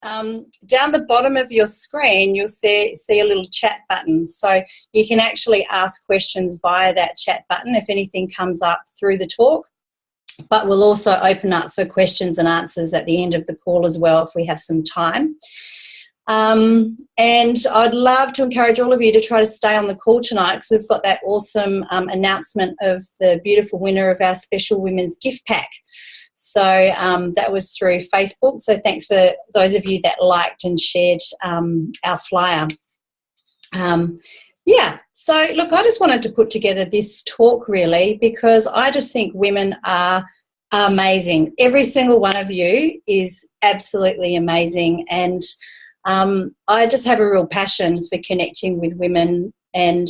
down the bottom of your screen, you'll see a little chat button. So you can actually ask questions via that chat button if anything comes up through the talk. But we'll also open up for questions and answers at the end of the call as well if we have some time. And I'd love to encourage all of you to try to stay on the call tonight, because we've got that awesome announcement of the beautiful winner of our special women's gift pack. So that was through Facebook. So thanks for those of you that liked and shared our flyer. Yeah, so look, I just wanted to put together this talk really because I just think women are amazing. Every single one of you is absolutely amazing, and I just have a real passion for connecting with women and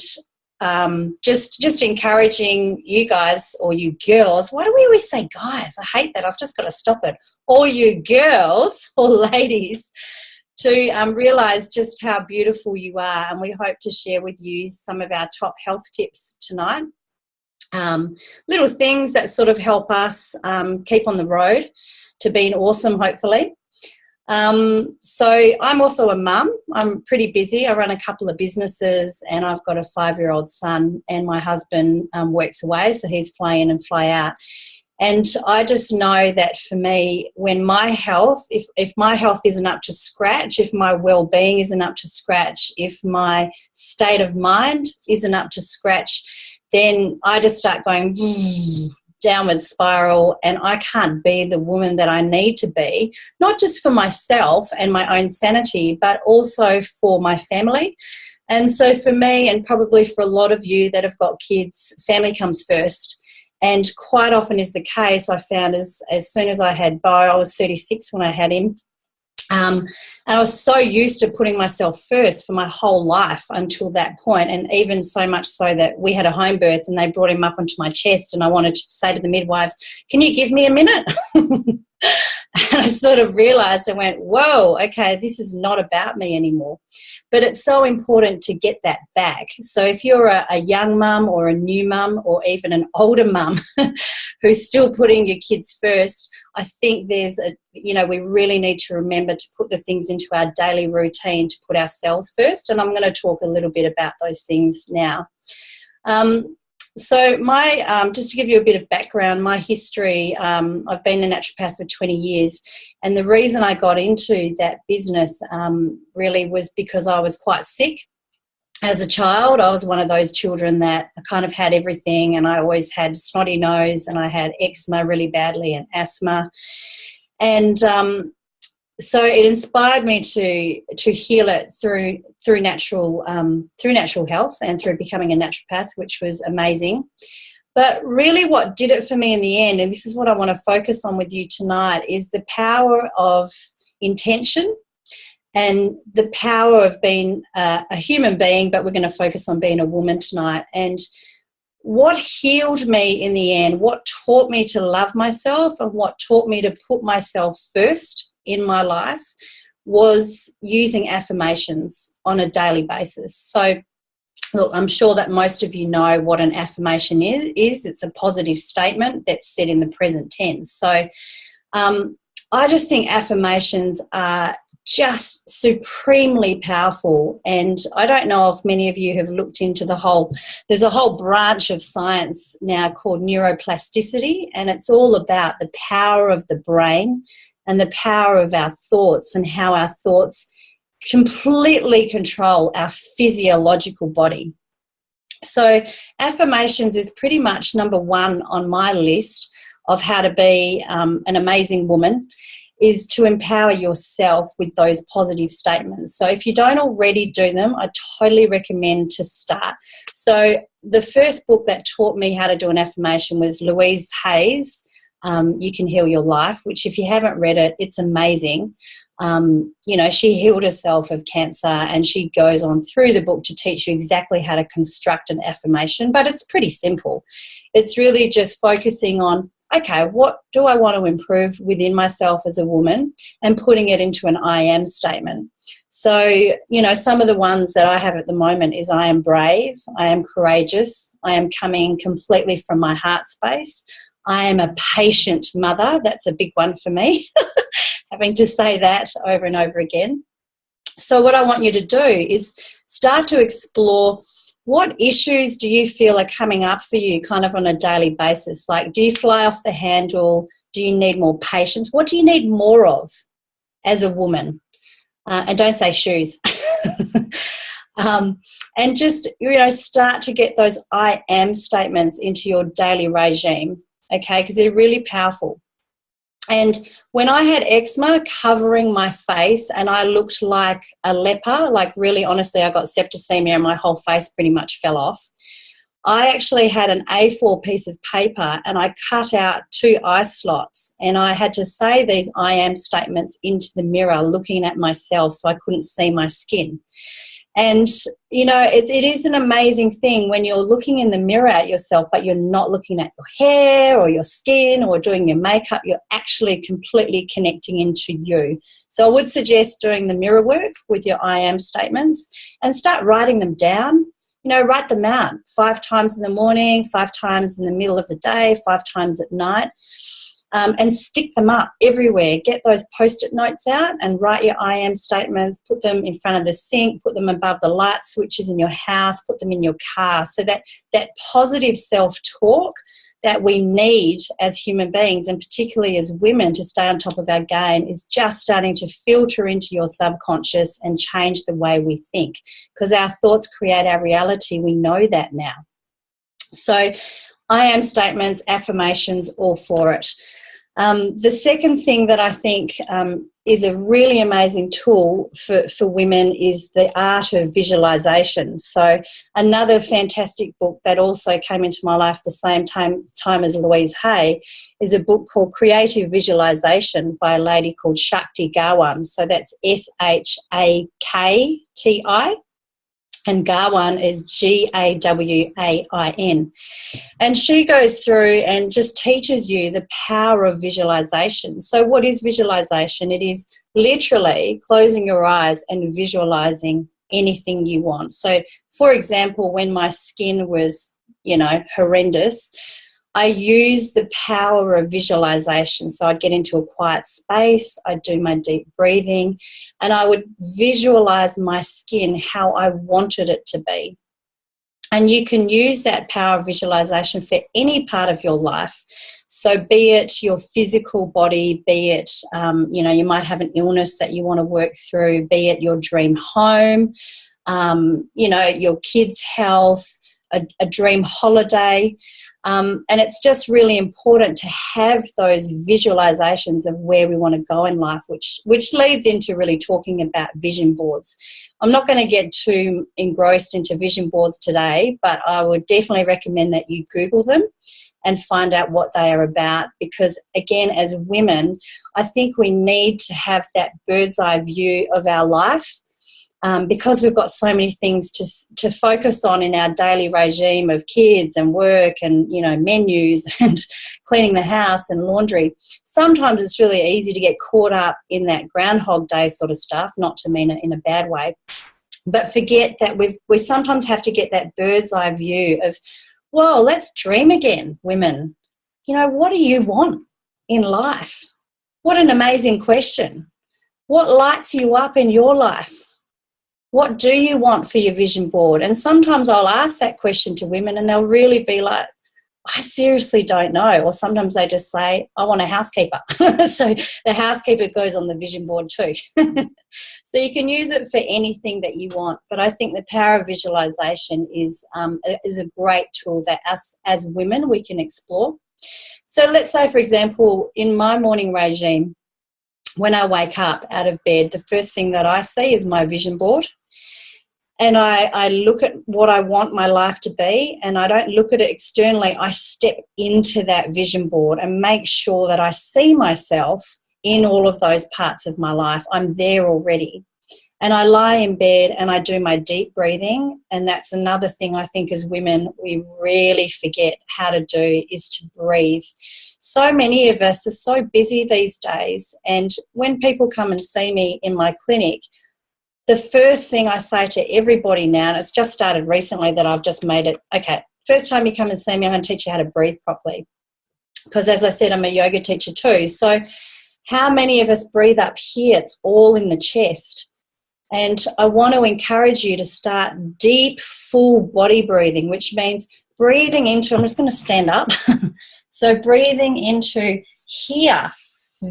just encouraging you guys, or you girls. Why do we always say guys? I hate that. I've just got to stop it. All you girls or ladies, to realise just how beautiful you are, and we hope to share with you some of our top health tips tonight. Little things that sort of help us keep on the road to being awesome, hopefully. So I'm also a mum. I'm pretty busy. I run a couple of businesses, and I've got a 5-year-old son, and my husband works away, so he's fly in and fly out. And I just know that for me, when my health, if my health isn't up to scratch, if my well-being isn't up to scratch, if my state of mind isn't up to scratch, then I just start going downward spiral, and I can't be the woman that I need to be, not just for myself and my own sanity, but also for my family. And so for me, and probably for a lot of you that have got kids, family comes first. And quite often is the case, I found as soon as I had Bo, I was 36 when I had him, and I was so used to putting myself first for my whole life until that point, and even so much so that we had a home birth and they brought him up onto my chest, and I wanted to say to the midwives, can you give me a minute? And I sort of realised, I went, whoa, okay, this is not about me anymore. But it's so important to get that back. So if you're a young mum or a new mum or even an older mum who's still putting your kids first, I think we really need to remember to put the things into our daily routine to put ourselves first. And I'm going to talk a little bit about those things now. So just to give you a bit of background, my history, I've been a naturopath for 20 years, and the reason I got into that business really was because I was quite sick. As a child, I was one of those children that kind of had everything, and I always had snotty nose, and I had eczema really badly and asthma. And so it inspired me to heal it through natural health and through becoming a naturopath, which was amazing. But really what did it for me in the end, and this is what I want to focus on with you tonight, is the power of intention and the power of being a human being, but we're going to focus on being a woman tonight. And what healed me in the end, what taught me to love myself and what taught me to put myself first in my life was using affirmations on a daily basis. So look, I'm sure that most of you know what an affirmation is. It's a positive statement that's said in the present tense. So I just think affirmations are just supremely powerful, and I don't know if many of you have looked into there's a whole branch of science now called neuroplasticity, and it's all about the power of the brain and the power of our thoughts and how our thoughts completely control our physiological body. So affirmations is pretty much number one on my list of how to be an amazing woman, is to empower yourself with those positive statements. So if you don't already do them, I totally recommend to start. So the first book that taught me how to do an affirmation was Louise Hay's You Can Heal Your Life, which if you haven't read it, it's amazing. She healed herself of cancer, and she goes on through the book to teach you exactly how to construct an affirmation, but it's pretty simple. It's really just focusing on, okay, what do I want to improve within myself as a woman, and putting it into an I am statement. So, some of the ones that I have at the moment is I am brave, I am courageous, I am coming completely from my heart space, I am a patient mother. That's a big one for me having to say that over and over again. So what I want you to do is start to explore, what issues do you feel are coming up for you kind of on a daily basis? Like, do you fly off the handle? Do you need more patience? What do you need more of as a woman? And don't say shoes. And just, start to get those I am statements into your daily regime, okay, because they're really powerful. And when I had eczema covering my face and I looked like a leper, like really honestly, I got septicemia and my whole face pretty much fell off. I actually had an A4 piece of paper and I cut out 2 eye slots, and I had to say these I am statements into the mirror looking at myself so I couldn't see my skin. And, it is an amazing thing when you're looking in the mirror at yourself, but you're not looking at your hair or your skin or doing your makeup. You're actually completely connecting into you. So I would suggest doing the mirror work with your I am statements and start writing them down. Write them out 5 times in the morning, 5 times in the middle of the day, 5 times at night. And stick them up everywhere. Get those Post-it notes out and write your I am statements, put them in front of the sink, put them above the light switches in your house, put them in your car, so that positive self-talk that we need as human beings, and particularly as women, to stay on top of our game, is just starting to filter into your subconscious and change the way we think, because our thoughts create our reality. We know that now. So I am statements, affirmations, all for it. The second thing that I think is a really amazing tool for women is the art of visualization. So another fantastic book that also came into my life the same time as Louise Hay is a book called Creative Visualization by a lady called Shakti Gawain. So that's Shakti. And Gawain is Gawain. And she goes through and just teaches you the power of visualization. So what is visualization? It is literally closing your eyes and visualizing anything you want. So, for example, when my skin was, horrendous, I use the power of visualization. So I'd get into a quiet space, I'd do my deep breathing, and I would visualize my skin how I wanted it to be. And you can use that power of visualization for any part of your life. So be it your physical body, be it, you might have an illness that you want to work through, be it your dream home, your kids' health, a dream holiday. And it's just really important to have those visualizations of where we want to go in life, which leads into really talking about vision boards. I'm not going to get too engrossed into vision boards today, but I would definitely recommend that you Google them and find out what they are about, because, again, as women, I think we need to have that bird's eye view of our life. Because we've got so many things to focus on in our daily regime of kids and work and, menus and cleaning the house and laundry, sometimes it's really easy to get caught up in that Groundhog Day sort of stuff, not to mean it in a bad way, but forget that we sometimes have to get that bird's eye view of, well, let's dream again, women. What do you want in life? What an amazing question. What lights you up in your life? What do you want for your vision board? And sometimes I'll ask that question to women and they'll really be like, I seriously don't know. Or sometimes they just say, I want a housekeeper. So the housekeeper goes on the vision board too. So you can use it for anything that you want. But I think the power of visualization is a great tool that us as women, we can explore. So let's say, for example, in my morning regime, when I wake up out of bed, the first thing that I see is my vision board. And I look at what I want my life to be, and I don't look at it externally. I step into that vision board and make sure that I see myself in all of those parts of my life. I'm there already. And I lie in bed and I do my deep breathing. And that's another thing I think as women we really forget how to do, is to breathe. So many of us are so busy these days. And when people come and see me in my clinic, the first thing I say to everybody now, and it's just started recently that I've just made it, okay, first time you come and see me, I'm going to teach you how to breathe properly. Because as I said, I'm a yoga teacher too. So How many of us breathe up here? It's all in the chest. And I want to encourage you to start deep, full body breathing, which means breathing into, I'm just going to stand up. So breathing into here,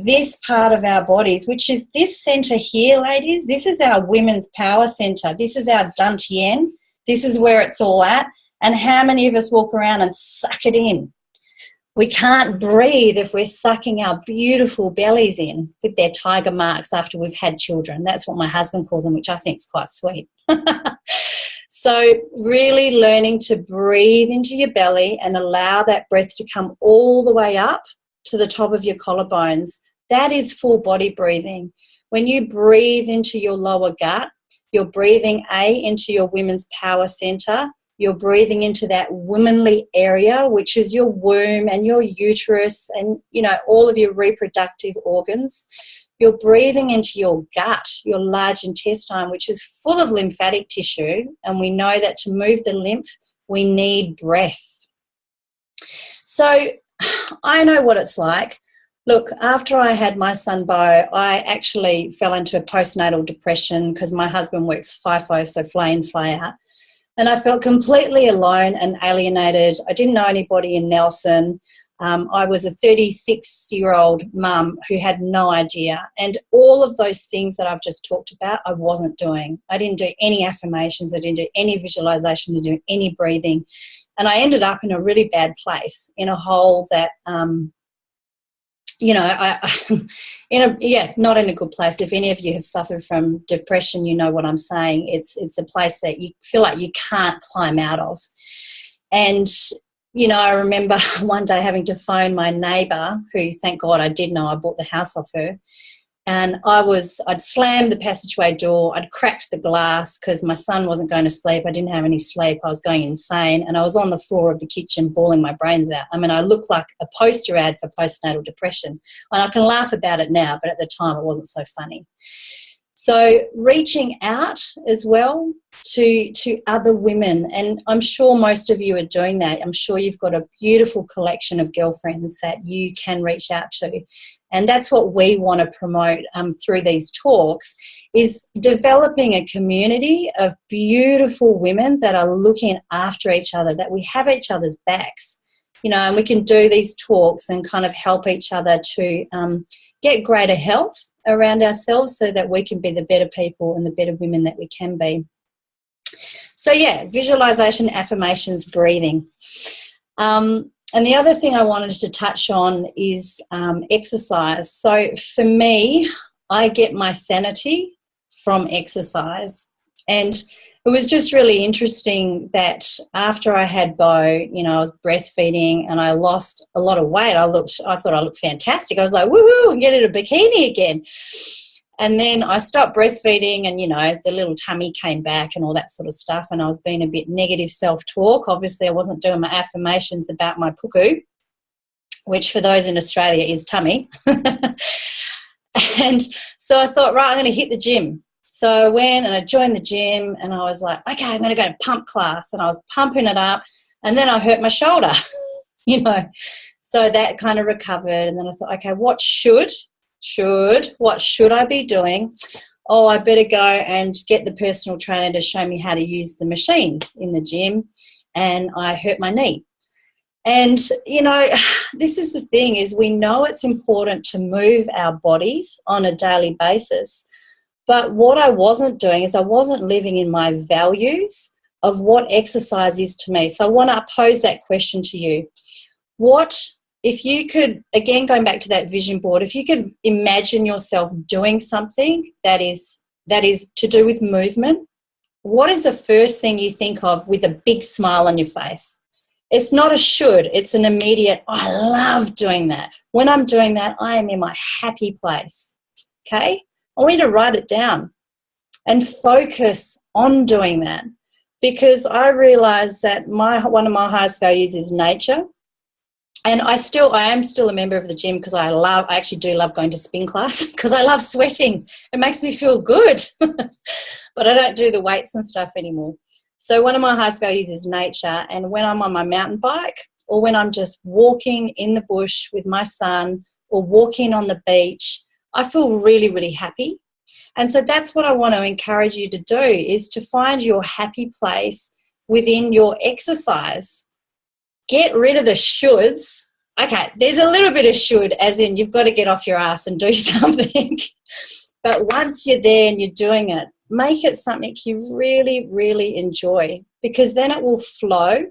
this part of our bodies, which is this center here, ladies. This is our women's power center. This is our dantian. This is where it's all at. And how many of us walk around and suck it in? We can't breathe if we're sucking our beautiful bellies in with their tiger marks after we've had children. That's what my husband calls them, which I think is quite sweet. So really learning to breathe into your belly and allow that breath to come all the way up to the top of your collarbones. That is full body breathing. When you breathe into your lower gut, you're breathing into your women's power center. You're breathing into that womanly area, which is your womb and your uterus and, you know, all of your reproductive organs. You're breathing into your gut, your large intestine, which is full of lymphatic tissue. And we know that to move the lymph, we need breath. So I know what it's like. Look, after I had my son Bo, I actually fell into a postnatal depression because my husband works FIFO, so fly in, fly out. And I felt completely alone and alienated. I didn't know anybody in Nelson. I was a 36-year-old mum who had no idea. And all of those things that I've just talked about, I wasn't doing. I didn't do any affirmations. I didn't do any visualization. I didn't do any breathing. And I ended up in a really bad place, in a hole that, not in a good place. If any of you have suffered from depression, you know what I'm saying. It's a place that you feel like you can't climb out of. And, you know, I remember one day having to phone my neighbour, who, thank God I did know, I bought the house off her. And I'd slammed the passageway door. I'd cracked the glass because my son wasn't going to sleep. I didn't have any sleep. I was going insane. And I was on the floor of the kitchen bawling my brains out. I mean, I looked like a poster ad for postnatal depression. And I can laugh about it now, but at the time it wasn't so funny. So reaching out as well to other women, and I'm sure most of you are doing that. I'm sure you've got a beautiful collection of girlfriends that you can reach out to. And that's what we want to promote through these talks, is developing a community of beautiful women that are looking after each other, that we have each other's backs. You know, and we can do these talks and kind of help each other to get greater health around ourselves so that we can be the better people and the better women that we can be. So, yeah, visualization, affirmations, breathing. And the other thing I wanted to touch on is exercise. So for me, I get my sanity from exercise. And it was just really interesting that after I had Bo, you know, I was breastfeeding and I lost a lot of weight. I thought I looked fantastic. I was like, woohoo, get in a bikini again. And then I stopped breastfeeding and, you know, the little tummy came back and all that sort of stuff. And I was being a bit negative self-talk. Obviously, I wasn't doing my affirmations about my puku, which for those in Australia is tummy. And so I thought, right, I'm going to hit the gym. So I went and I joined the gym and I was like, okay, I'm going to go to pump class. And I was pumping it up and then I hurt my shoulder, you know. So that kind of recovered. And then I thought, okay, what should I be doing? Oh, I better go and get the personal trainer to show me how to use the machines in the gym. And I hurt my knee. And, you know, this is the thing, is we know it's important to move our bodies on a daily basis. But what I wasn't doing is I wasn't living in my values of what exercise is to me. So I want to pose that question to you. What, if you could, again, going back to that vision board, if you could imagine yourself doing something that is to do with movement, what is the first thing you think of with a big smile on your face? It's not a should, it's an immediate, I love doing that. When I'm doing that, I am in my happy place, okay? I want you to write it down and focus on doing that, because I realise that one of my highest values is nature. And I am still a member of the gym because I actually do love going to spin class because I love sweating. It makes me feel good. But I don't do the weights and stuff anymore. So one of my highest values is nature. And when I'm on my mountain bike or when I'm just walking in the bush with my son or walking on the beach, I feel really, really happy. And so that's what I want to encourage you to do, is to find your happy place within your exercise. Get rid of the shoulds. Okay, there's a little bit of should, as in you've got to get off your ass and do something. But once you're there and you're doing it, make it something you really, really enjoy, because then it will flow.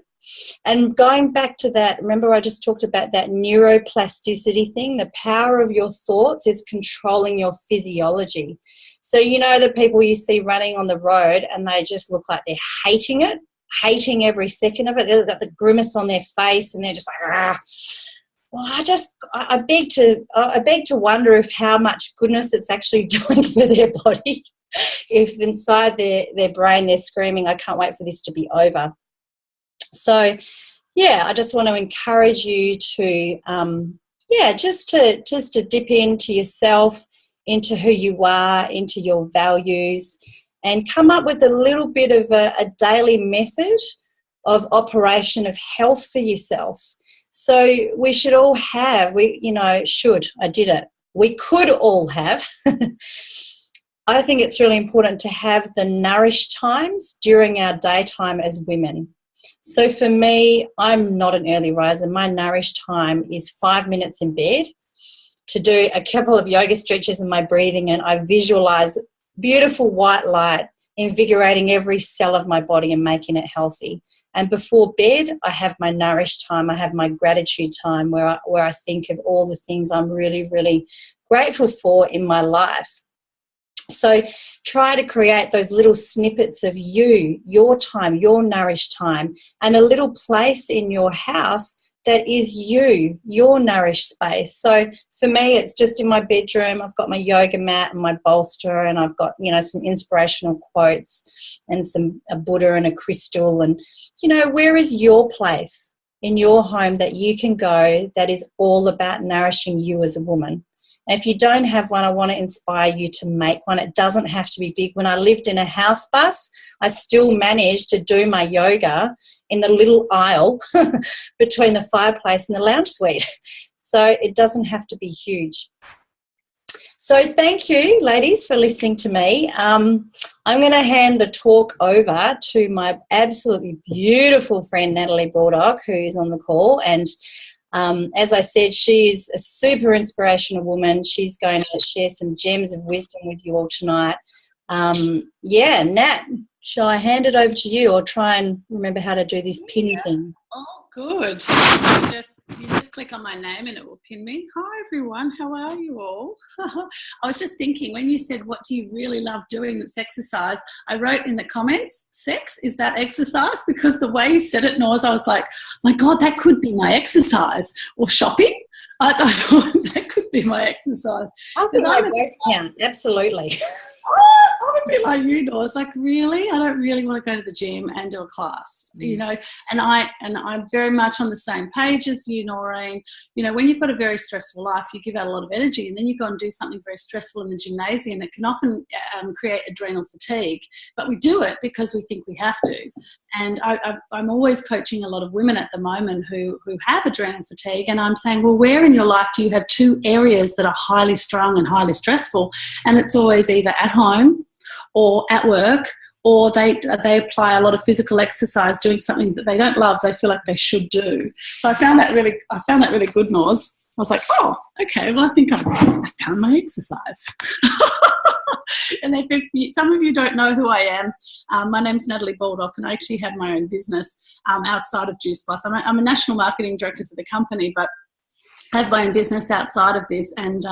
And going back to that, remember I just talked about that neuroplasticity thing. The power of your thoughts is controlling your physiology. So you know the people you see running on the road and they just look like they're hating it, hating every second of it. They've got the grimace on their face and they're just like, ah. Well, I beg to wonder if how much goodness it's actually doing for their body. If inside their brain they're screaming, I can't wait for this to be over. So, yeah, I just want to encourage you to, just to dip into yourself, into who you are, into your values, and come up with a little bit of a daily method of operation of health for yourself. So we should all have, we could all have. I think it's really important to have the nourished times during our daytime as women. So for me, I'm not an early riser. My nourished time is 5 minutes in bed to do a couple of yoga stretches in my breathing, and I visualize beautiful white light invigorating every cell of my body and making it healthy. And before bed, I have my nourished time. I have my gratitude time where I think of all the things I'm really, really grateful for in my life. So try to create those little snippets of you, your time, your nourished time, and a little place in your house that is you, your nourished space. So for me, it's just in my bedroom. I've got my yoga mat and my bolster, and I've got, some inspirational quotes and a Buddha and a crystal. And, where is your place in your home that you can go that is all about nourishing you as a woman? And if you don't have one, I want to inspire you to make one. It doesn't have to be big. When I lived in a house bus, I still managed to do my yoga in the little aisle between the fireplace and the lounge suite. So it doesn't have to be huge. So thank you, ladies, for listening to me. I'm going to hand the talk over to my absolutely beautiful friend, Natalie Baldock, who is on the call. And as I said, she's a super inspirational woman. She's going to share some gems of wisdom with you all tonight. Nat, shall I hand it over to you, or try and remember how to do this pin thing? Oh, good. You just click on my name and it will pin me. Hi, everyone. How are you all? I was just thinking, when you said, what do you really love doing that's exercise? I wrote in the comments, sex, is that exercise? Because the way you said it, Nors, I was like, my God, that could be my exercise. Or shopping. I thought that could be my exercise. I think they both count, absolutely. I would be like you, Nors, like, really? I don't really want to go to the gym and do a class, and I'm very much on the same page as you, Noreen. When you've got a very stressful life, you give out a lot of energy, and then you go and do something very stressful in the gymnasium. It can often create adrenal fatigue, but we do it because we think we have to. And I'm always coaching a lot of women at the moment who have adrenal fatigue, and I'm saying, well, where in your life do you have two areas that are highly strung and highly stressful? And it's always either at home or at work, or they apply a lot of physical exercise doing something that they don't love, they feel like they should do. So I found that really good, Nors. I was like, oh, okay, well, I think I found my exercise. And if some of you don't know who I am, my name's Natalie Baldock, and I actually have my own business outside of Juice Plus. I'm a national marketing director for the company, but I have my own business outside of this, and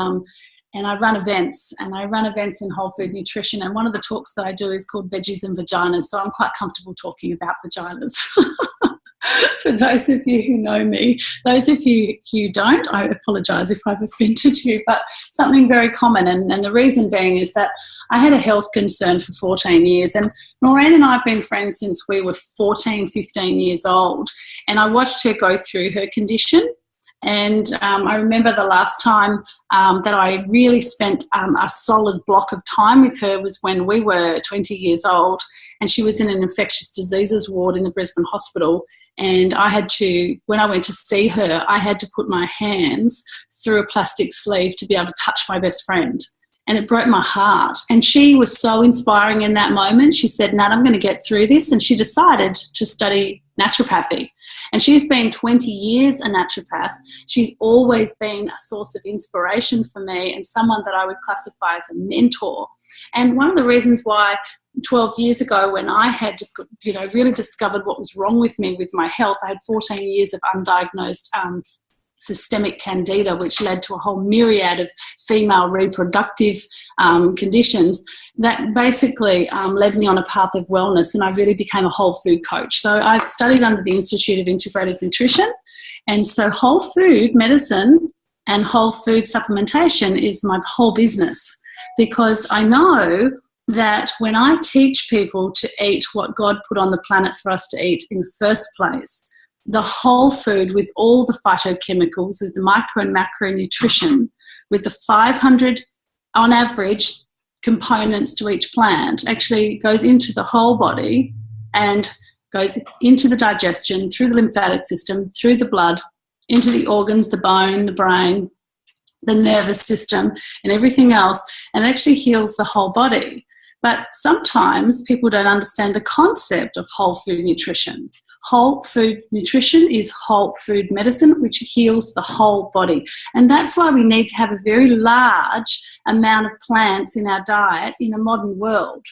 I run events, in whole food nutrition. And one of the talks that I do is called Veggies and Vaginas. So I'm quite comfortable talking about vaginas. For those of you who know me. Those of you who don't, I apologise if I've offended you, but something very common. And the reason being is that I had a health concern for 14 years. And Noreen and I have been friends since we were 14, 15 years old. And I watched her go through her condition. And I remember the last time that I really spent a solid block of time with her was when we were 20 years old, and she was in an infectious diseases ward in the Brisbane Hospital. And when I went to see her, I had to put my hands through a plastic sleeve to be able to touch my best friend. And it broke my heart. And she was so inspiring in that moment. She said, Nat, I'm going to get through this. And she decided to study naturopathy. And she's been 20 years a naturopath. She's always been a source of inspiration for me and someone that I would classify as a mentor. And one of the reasons why 12 years ago, when I had, really discovered what was wrong with me with my health, I had 14 years of undiagnosed systemic candida, which led to a whole myriad of female reproductive conditions that basically led me on a path of wellness, and I really became a whole food coach. So I studied under the Institute of Integrative Nutrition, and so whole food medicine and whole food supplementation is my whole business, because I know that when I teach people to eat what God put on the planet for us to eat in the first place, the whole food with all the phytochemicals, with the micro and macronutrition, with the 500 on average components to each plant, actually goes into the whole body and goes into the digestion, through the lymphatic system, through the blood, into the organs, the bone, the brain, the nervous system, and everything else, and actually heals the whole body. But sometimes people don't understand the concept of whole food nutrition. Whole food nutrition is whole food medicine, which heals the whole body. And that's why we need to have a very large amount of plants in our diet in a modern world.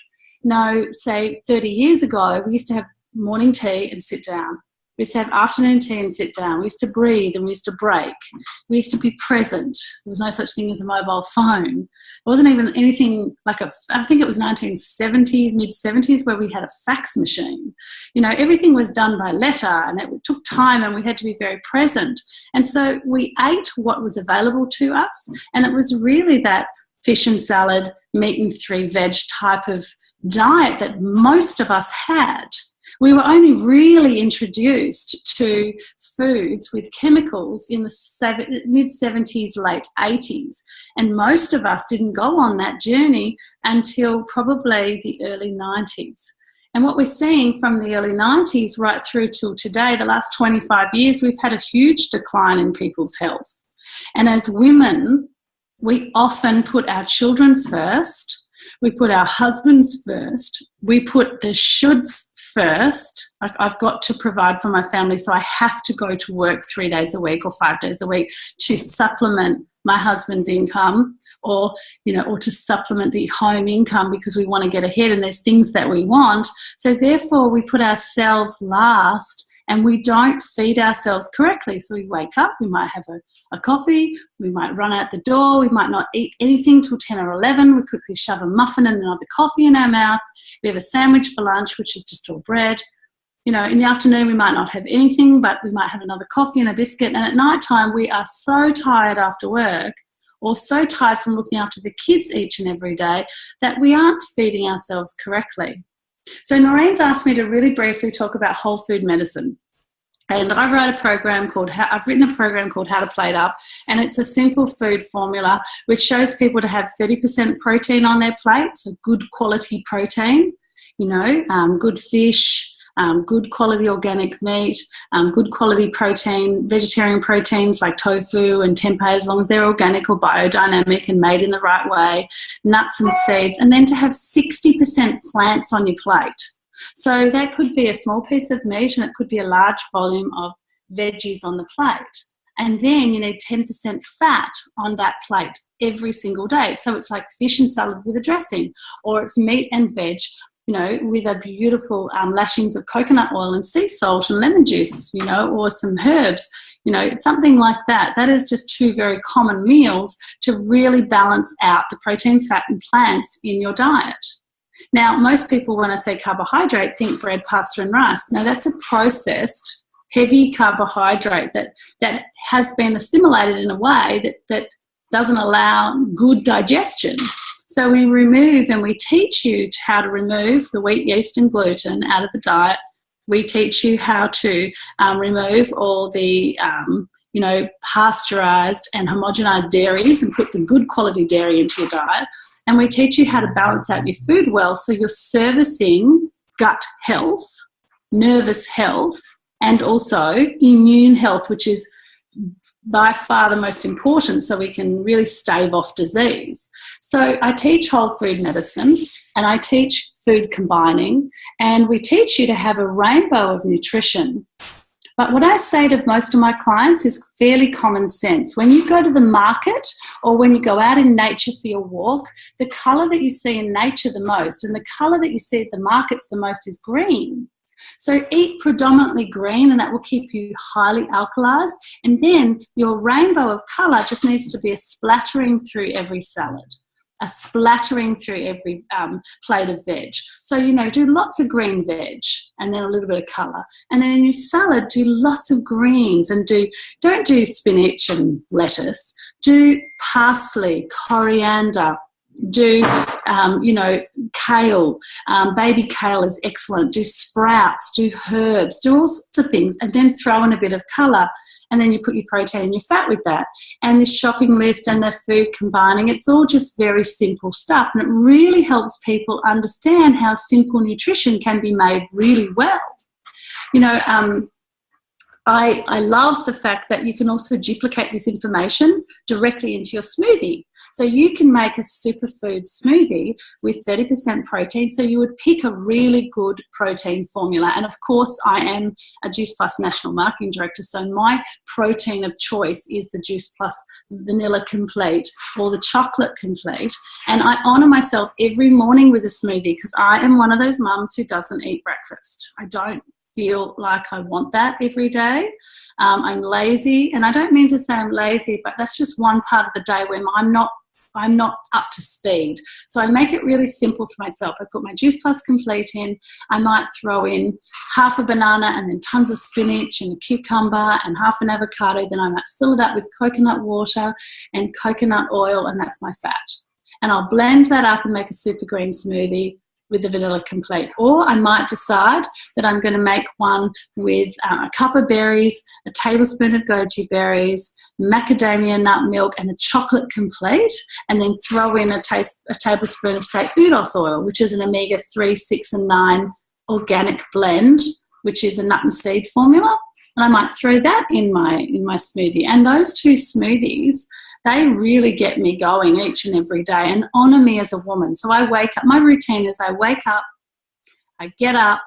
Say 30 years ago, we used to have morning tea and sit down. We used to have afternoon tea and sit down. We used to breathe and we used to break. We used to be present. There was no such thing as a mobile phone. It wasn't even anything like I think it was 1970s, mid-70s, where we had a fax machine. Everything was done by letter, and it took time, and we had to be very present. And so we ate what was available to us, and it was really that fish and salad, meat and 3 veg type of diet that most of us had. We were only really introduced to foods with chemicals in the mid-70s, late 80s. And most of us didn't go on that journey until probably the early 90s. And what we're seeing from the early 90s right through till today, the last 25 years, we've had a huge decline in people's health. And as women, we often put our children first. We put our husbands first. We put the shoulds first. Like, I've got to provide for my family, so I have to go to work 3 days a week or 5 days a week to supplement my husband's income, or to supplement the home income, because we want to get ahead and there's things that we want. So therefore we put ourselves last, and we don't feed ourselves correctly. So we wake up, we might have a coffee, we might run out the door, we might not eat anything till 10 or 11, we quickly shove a muffin and another coffee in our mouth, we have a sandwich for lunch, which is just all bread. In the afternoon we might not have anything, but we might have another coffee and a biscuit. And at night time we are so tired after work, or so tired from looking after the kids each and every day, that we aren't feeding ourselves correctly. So Noreen's asked me to really briefly talk about whole food medicine. And I've written a program called How to Plate Up, and it's a simple food formula which shows people to have 30% protein on their plate, so good quality protein, good fish, good quality organic meat, good quality protein, vegetarian proteins like tofu and tempeh, as long as they're organic or biodynamic and made in the right way, nuts and seeds, and then to have 60% plants on your plate. So that could be a small piece of meat, and it could be a large volume of veggies on the plate. And then you need 10% fat on that plate every single day. So it's like fish and salad with a dressing, or it's meat and veg, with a beautiful lashings of coconut oil and sea salt and lemon juice, or some herbs. It's something like that. That is just 2 very common meals to really balance out the protein, fat and plants in your diet. Now, most people, when I say carbohydrate, think bread, pasta and rice. Now, that's a processed, heavy carbohydrate that has been assimilated in a way that doesn't allow good digestion. So we remove, and we teach you how to remove the wheat, yeast and gluten out of the diet. We teach you how to remove all the pasteurized and homogenized dairies and put the good quality dairy into your diet. And we teach you how to balance out your food well, so you're servicing gut health, nervous health, and also immune health, which is by far the most important so we can really stave off disease. So I teach whole food medicine and I teach food combining, and we teach you to have a rainbow of nutrition. But what I say to most of my clients is fairly common sense. When you go to the market or when you go out in nature for your walk, the colour that you see in nature the most and the colour that you see at the markets the most is green. So eat predominantly green, and that will keep you highly alkalized. And then your rainbow of colour just needs to be a splattering through every salad, a splattering through every plate of veg. So, do lots of green veg and then a little bit of colour. And then in your salad, do lots of greens, and don't do spinach and lettuce. Do parsley, coriander, do kale. Baby kale is excellent. Do sprouts, do herbs, do all sorts of things, and then throw in a bit of colour, and then you put your protein and your fat with that. And this shopping list and the food combining, it's all just very simple stuff, and it really helps people understand how simple nutrition can be made really well. I love the fact that you can also duplicate this information directly into your smoothie. So you can make a superfood smoothie with 30% protein. So you would pick a really good protein formula. And of course, I am a Juice Plus National Marketing Director. So my protein of choice is the Juice Plus Vanilla Complete or the Chocolate Complete. And I honour myself every morning with a smoothie because I am one of those mums who doesn't eat breakfast. I don't feel like I want that every day. I'm lazy, and I don't mean to say I'm lazy, but that's just one part of the day when I'm not up to speed. So I make it really simple for myself. I put my Juice Plus Complete in. I might throw in half a banana and then tons of spinach and a cucumber and half an avocado. Then I might fill it up with coconut water and coconut oil, and that's my fat. And I'll blend that up and make a super green smoothie with the Vanilla Complete. Or I might decide that I'm going to make one with a cup of berries, a tablespoon of goji berries, macadamia nut milk, and a Chocolate Complete, and then throw in a tablespoon of, say, Udos oil, which is an omega-3, 6 and 9 organic blend, which is a nut and seed formula. And I might throw that in my smoothie. And those two smoothies, they really get me going each and every day and honour me as a woman. So I wake up, my routine is I wake up, I get up,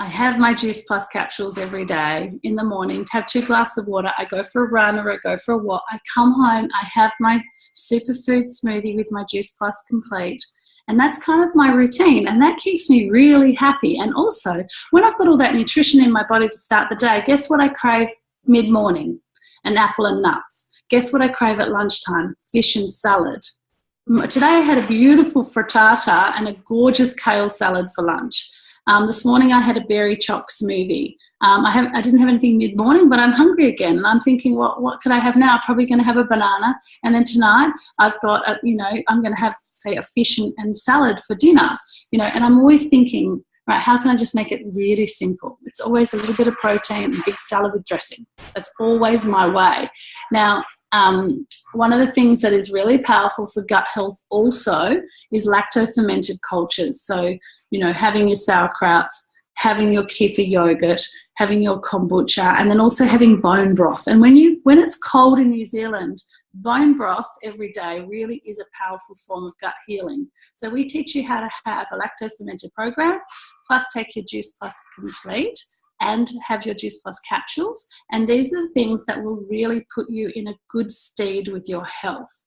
I have my Juice Plus capsules every day in the morning, have 2 glasses of water, I go for a run or I go for a walk, I come home, I have my superfood smoothie with my Juice Plus Complete. And that's kind of my routine, and that keeps me really happy. And also, when I've got all that nutrition in my body to start the day, guess what I crave mid-morning? An apple and nuts. Guess what I crave at lunchtime? Fish and salad. Today I had a beautiful frittata and a gorgeous kale salad for lunch. This morning I had a berry choc smoothie. I didn't have anything mid-morning, but I'm hungry again. And I'm thinking, what could I have now? I'm probably going to have a banana. And then tonight I've got, I'm going to have, say, a fish and salad for dinner. And I'm always thinking, right, how can I just make it really simple? It's always a little bit of protein and a big salad with dressing. That's always my way. Now, one of the things that is really powerful for gut health also is lacto-fermented cultures. So, having your sauerkrauts, having your kefir yogurt, having your kombucha, and then also having bone broth. And when it's cold in New Zealand, bone broth every day really is a powerful form of gut healing. So we teach you how to have a lacto-fermented program, plus take your Juice Plus Complete and have your Juice Plus capsules. And these are the things that will really put you in a good stead with your health.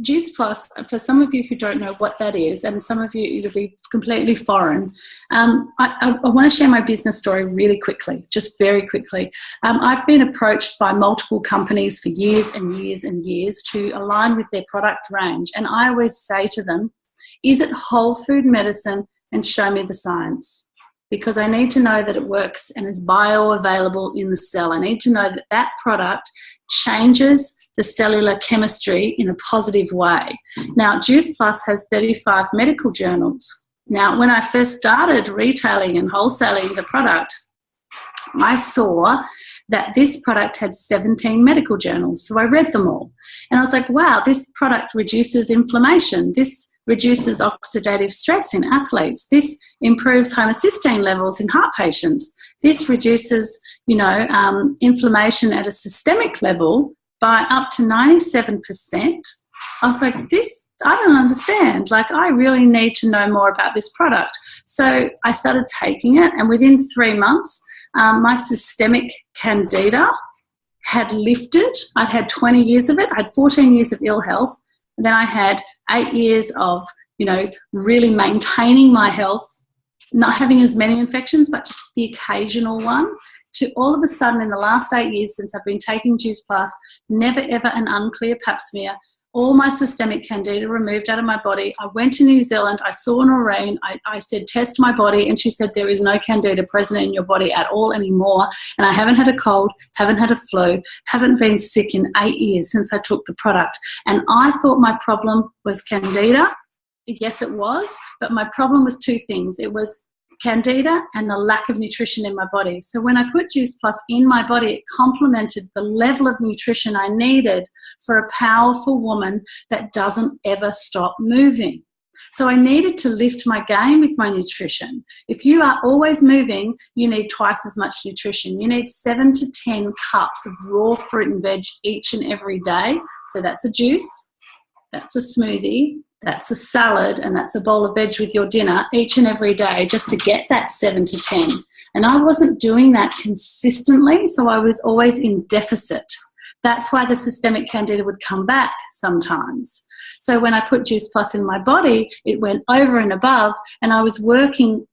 Juice Plus, for some of you who don't know what that is, and some of you it'll be completely foreign, I want to share my business story really quickly, just very quickly. I've been approached by multiple companies for years and years and years to align with their product range. And I always say to them, is it whole food medicine, and show me the science? Because I need to know that it works and is bioavailable in the cell. I need to know that that product changes the cellular chemistry in a positive way. Now, Juice Plus has 35 medical journals. Now, when I first started retailing and wholesaling the product, I saw that this product had 17 medical journals. So I read them all. And I was like, wow, this product reduces inflammation. This reduces oxidative stress in athletes. This improves homocysteine levels in heart patients. this reduces, inflammation at a systemic level by up to 97%. I was like, I don't understand. Like, I really need to know more about this product. So I started taking it, and within 3 months, my systemic candida had lifted. I'd had 20 years of it. I had 14 years of ill health. And then I had 8 years of, really maintaining my health, not having as many infections, but just the occasional one, to all of a sudden in the last 8 years since I've been taking Juice Plus, never ever an unclear pap smear, all my systemic candida removed out of my body. I went to New Zealand. I saw Noreen. I said, test my body. And she said, there is no candida present in your body at all anymore. And I haven't had a cold, haven't had a flu, haven't been sick in 8 years since I took the product. And I thought my problem was candida. Yes, it was. But my problem was two things. It was candida and the lack of nutrition in my body. So when I put Juice Plus in my body, it complemented the level of nutrition I needed for a powerful woman that doesn't ever stop moving. So I needed to lift my game with my nutrition. If you are always moving, you need twice as much nutrition. You need 7 to 10 cups of raw fruit and veg each and every day. So that's a juice, that's a smoothie, that's a salad, and that's a bowl of veg with your dinner each and every day, just to get that 7 to 10. And I wasn't doing that consistently, so I was always in deficit. That's why the systemic candida would come back sometimes. So when I put Juice Plus in my body, it went over and above, and I was working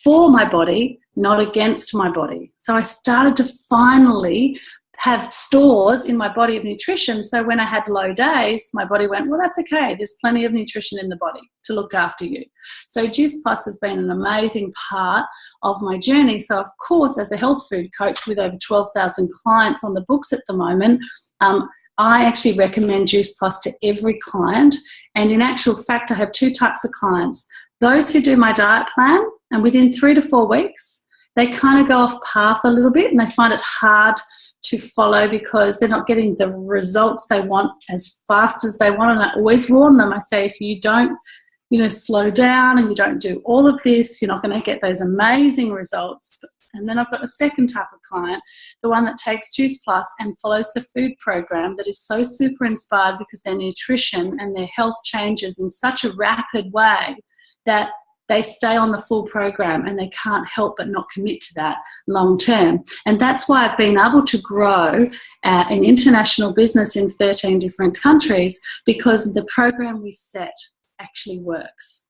for my body, not against my body. So I started to finally have stores in my body of nutrition. So when I had low days, my body went, well, that's okay. There's plenty of nutrition in the body to look after you. So Juice Plus has been an amazing part of my journey. So of course, as a health food coach with over 12,000 clients on the books at the moment, I actually recommend Juice Plus to every client. And in actual fact, I have two types of clients. Those who do my diet plan, and within 3 to 4 weeks, they kind of go off path a little bit and they find it hard to follow because they're not getting the results they want as fast as they want. And I always warn them. I say, if you don't, slow down and you don't do all of this, you're not going to get those amazing results. And then I've got a second type of client, the one that takes Juice Plus and follows the food program that is so super inspired because their nutrition and their health changes in such a rapid way that they stay on the full program and they can't help but not commit to that long term. And that's why I've been able to grow an international business in 13 different countries, because the program we set actually works.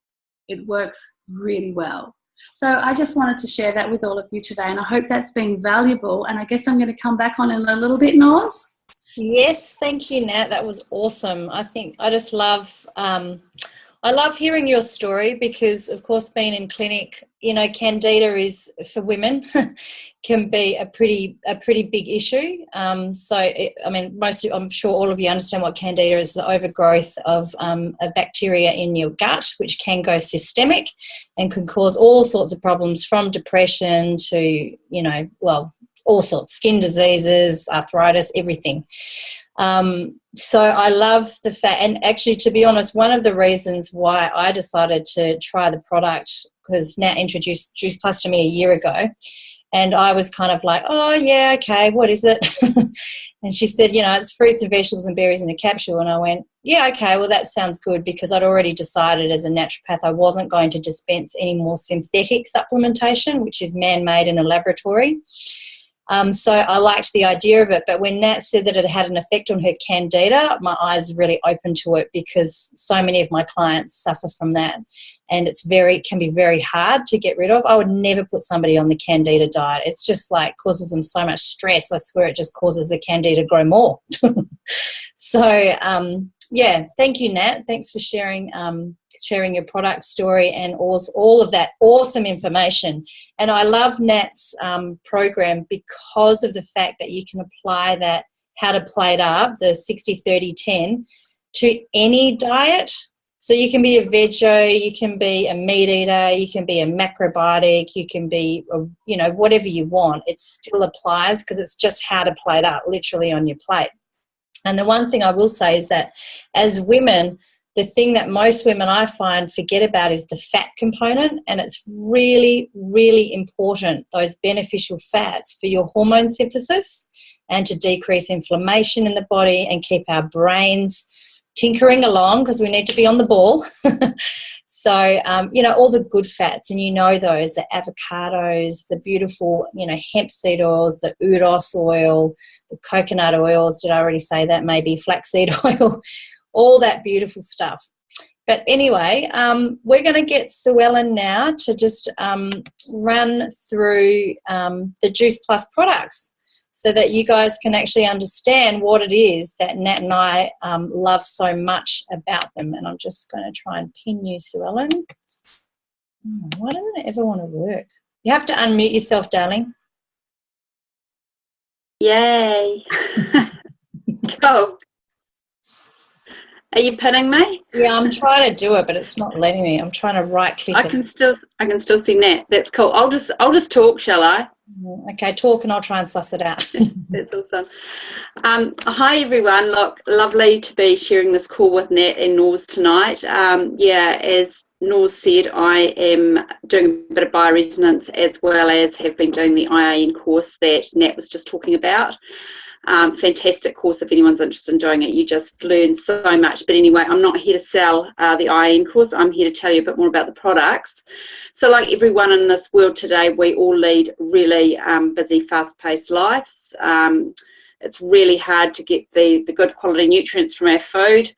It works really well. So I just wanted to share that with all of you today, and I hope that's been valuable. And I guess I'm going to come back on in a little bit, Noz. Yes, thank you, Nat. That was awesome. I think I just love I love hearing your story because, of course, being in clinic, candida is for women can be a pretty big issue. I'm sure all of you understand what candida is: the overgrowth of a bacteria in your gut, which can go systemic and can cause all sorts of problems, from depression to, all sorts, skin diseases, arthritis, everything. So I love the fact, and actually, to be honest, one of the reasons why I decided to try the product, because Nat introduced Juice Plus to me a year ago, and I was kind of like, oh yeah, okay, what is it? And she said, it's fruits and vegetables and berries in a capsule. And I went, yeah, okay, well that sounds good, because I'd already decided as a naturopath I wasn't going to dispense any more synthetic supplementation, which is man-made in a laboratory. So I liked the idea of it, but when Nat said that it had an effect on her candida, my eyes really opened to it, because so many of my clients suffer from that, and can be very hard to get rid of. I would never put somebody on the candida diet. It's just causes them so much stress. I swear it just causes the candida to grow more. So, thank you, Nat. Thanks for sharing your product story and all of that awesome information. And I love Nat's program because of the fact that you can apply that how to plate up, the 60-30-10, to any diet. So you can be a veggie, you can be a meat eater, you can be a macrobiotic, you can be, whatever you want. It still applies, because it's just how to plate up, literally on your plate. And the one thing I will say is that as women, the thing that most women I find forget about is the fat component, and it's really, really important, those beneficial fats for your hormone synthesis and to decrease inflammation in the body and keep our brains tinkering along, because we need to be on the ball. So, all the good fats, and those, the avocados, the beautiful, hemp seed oils, the uros oil, the coconut oils, did I already say that? Maybe flaxseed oil, all that beautiful stuff. But anyway, we're going to get Sue Ellen now to just run through the Juice Plus products, so that you guys can actually understand what it is that Nat and I love so much about them. And I'm just going to try and pin you, Sue Ellen. Why doesn't it ever want to work? You have to unmute yourself, darling. Yay. Cool. Are you pinning me? Yeah, I'm trying to do it, but it's not letting me. I'm trying to right click I can still see Nat. That's cool. I'll just talk, shall I? Okay, talk and I'll try and suss it out. That's awesome. Hi everyone. Look, lovely to be sharing this call with Nat and Nors tonight. As Nors said, I am doing a bit of bioresonance, as well as have been doing the IAN course that Nat was just talking about. Fantastic course if anyone's interested in doing it. You just learn so much. But anyway, I'm not here to sell the IAN course. I'm here to tell you a bit more about the products. So like everyone in this world today, we all lead really busy, fast-paced lives. It's really hard to get the good quality nutrients from our food,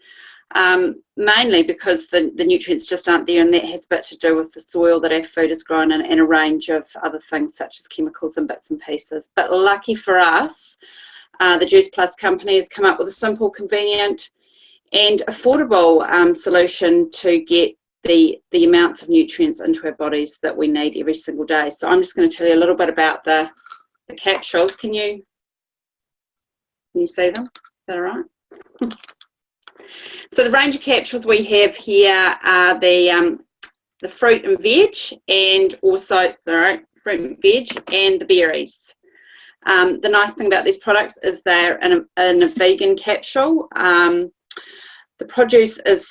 mainly because the nutrients just aren't there, and that has a bit to do with the soil that our food is grown in and a range of other things such as chemicals and bits and pieces. But lucky for us, the Juice Plus company has come up with a simple, convenient and affordable solution to get the amounts of nutrients into our bodies that we need every single day. So I'm just going to tell you a little bit about the capsules. Can you see them? Is that all right? So the range of capsules we have here are the fruit and veg, and also fruit and veg and the berries. The nice thing about these products is they're in a vegan capsule. The produce is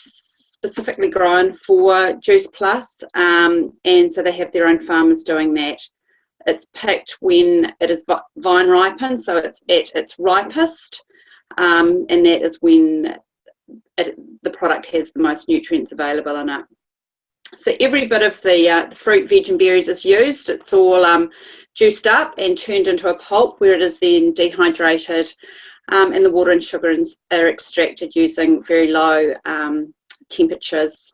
specifically grown for Juice Plus, and so they have their own farmers doing that. It's picked when it is vine ripened, so it's at its ripest, and that is when the product has the most nutrients available in it. So every bit of the fruit, veg and berries is used. It's all juiced up and turned into a pulp, where it is then dehydrated, and the water and sugar are extracted using very low temperatures,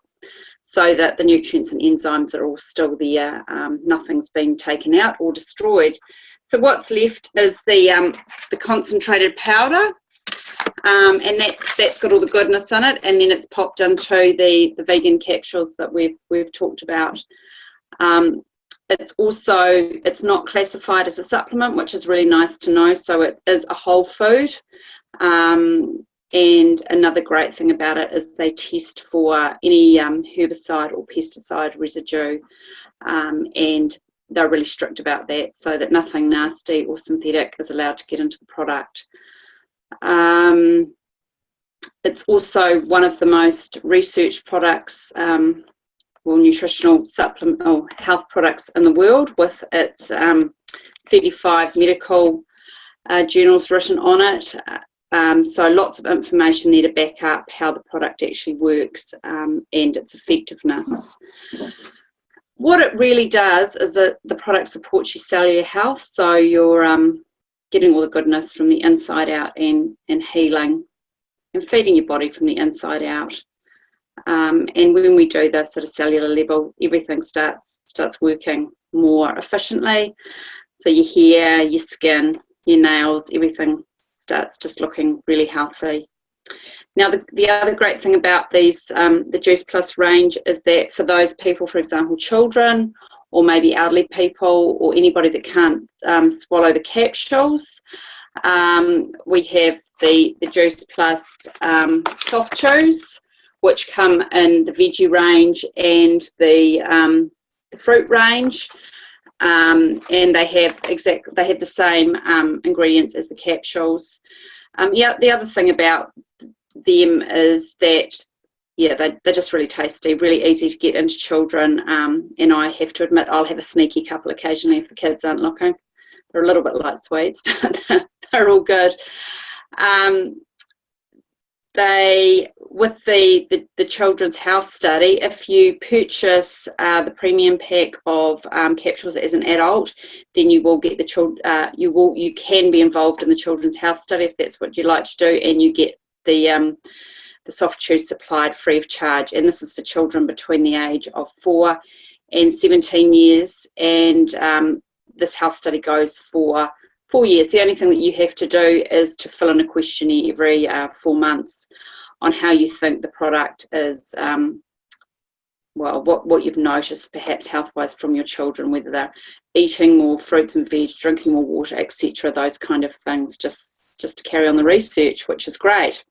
so that the nutrients and enzymes are all still there. Nothing's been taken out or destroyed. So what's left is the concentrated powder, and that's got all the goodness in it, and then it's popped into the vegan capsules that we've talked about. It's not classified as a supplement, which is really nice to know. So it is a whole food. And another great thing about it is they test for any herbicide or pesticide residue, and they're really strict about that, so that nothing nasty or synthetic is allowed to get into the product. It's also one of the most researched products, nutritional supplement or health products in the world, with its 35 medical journals written on it. So lots of information there to back up how the product actually works, and its effectiveness. What it really does is that the product supports your cellular health, so you're getting all the goodness from the inside out and healing and feeding your body from the inside out. And when we do this at a cellular level, everything starts working more efficiently. So your hair, your skin, your nails, everything starts just looking really healthy. Now, the other great thing about these, the Juice Plus range, is that for those people, for example, children, or maybe elderly people, or anybody that can't swallow the capsules, we have the Juice Plus soft chews, which come in the veggie range and the fruit range, and they have the same ingredients as the capsules. The other thing about them is that yeah, they're just really tasty, really easy to get into children. And I have to admit, I'll have a sneaky couple occasionally if the kids aren't looking. They're a little bit like sweets, but they're all good. With the Children's Health Study, if you purchase the premium pack of capsules as an adult, then you will get you can be involved in the Children's Health Study if that's what you like to do, and you get the soft chews supplied free of charge. And this is for children between the age of 4 and 17 years. And this health study goes for 4 years. The only thing that you have to do is to fill in a questionnaire every 4 months on how you think the product is, what you've noticed perhaps health-wise from your children, whether they're eating more fruits and veg, drinking more water, etc., those kind of things, just to carry on the research, which is great.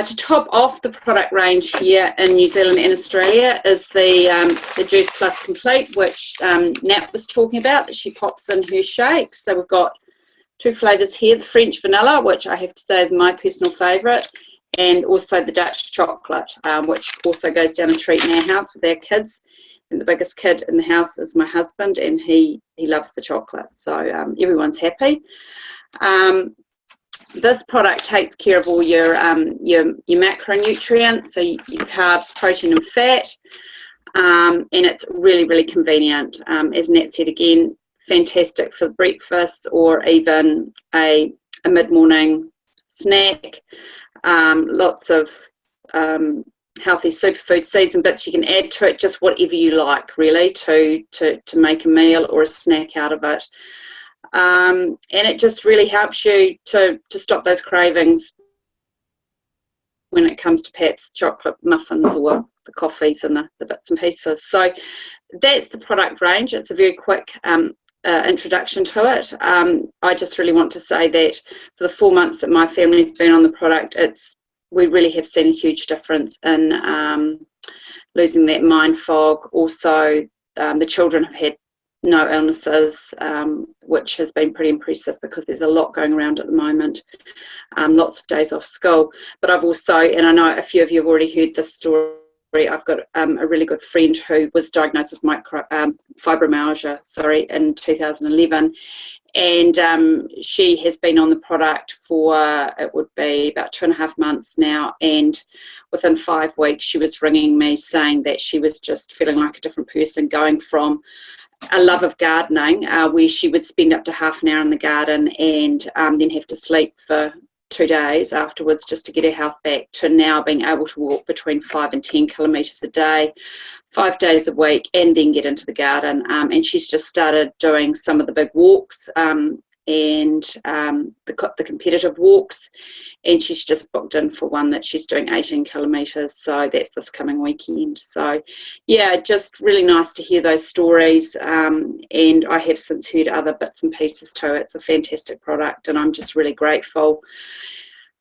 To top off the product range here in New Zealand and Australia is the Juice Plus Complete, which Nat was talking about, that she pops in her shakes. So we've got 2 flavours here, the French vanilla, which I have to say is my personal favourite, and also the Dutch chocolate, which also goes down a treat in our house with our kids. And the biggest kid in the house is my husband, and he loves the chocolate, so everyone's happy. This product takes care of all your macronutrients, so your carbs, protein and fat, and it's really, really convenient. As Nat said again, fantastic for breakfast or even a mid-morning snack. Lots of healthy superfood seeds and bits you can add to it, just whatever you like really to make a meal or a snack out of it. And it just really helps you to stop those cravings when it comes to perhaps chocolate muffins or the coffees and the bits and pieces. So that's the product range. It's a very quick introduction to it. I just really want to say that for the 4 months that my family's been on the product, we really have seen a huge difference in losing that mind fog. Also, the children have had no illnesses, which has been pretty impressive because there's a lot going around at the moment, lots of days off school. But I've also, and I know a few of you have already heard this story, I've got a really good friend who was diagnosed with fibromyalgia in 2011, and she has been on the product for, it would be about 2.5 months now, and within 5 weeks she was ringing me saying that she was just feeling like a different person, going from a love of gardening, where she would spend up to half an hour in the garden and then have to sleep for 2 days afterwards just to get her health back, to now being able to walk between 5 and 10 kilometres a day, 5 days a week, and then get into the garden. And she's just started doing some of the big walks and the competitive walks, and she's just booked in for one that she's doing 18 kilometres, so that's this coming weekend. So yeah, just really nice to hear those stories, and I have since heard other bits and pieces too. It's a fantastic product, and I'm just really grateful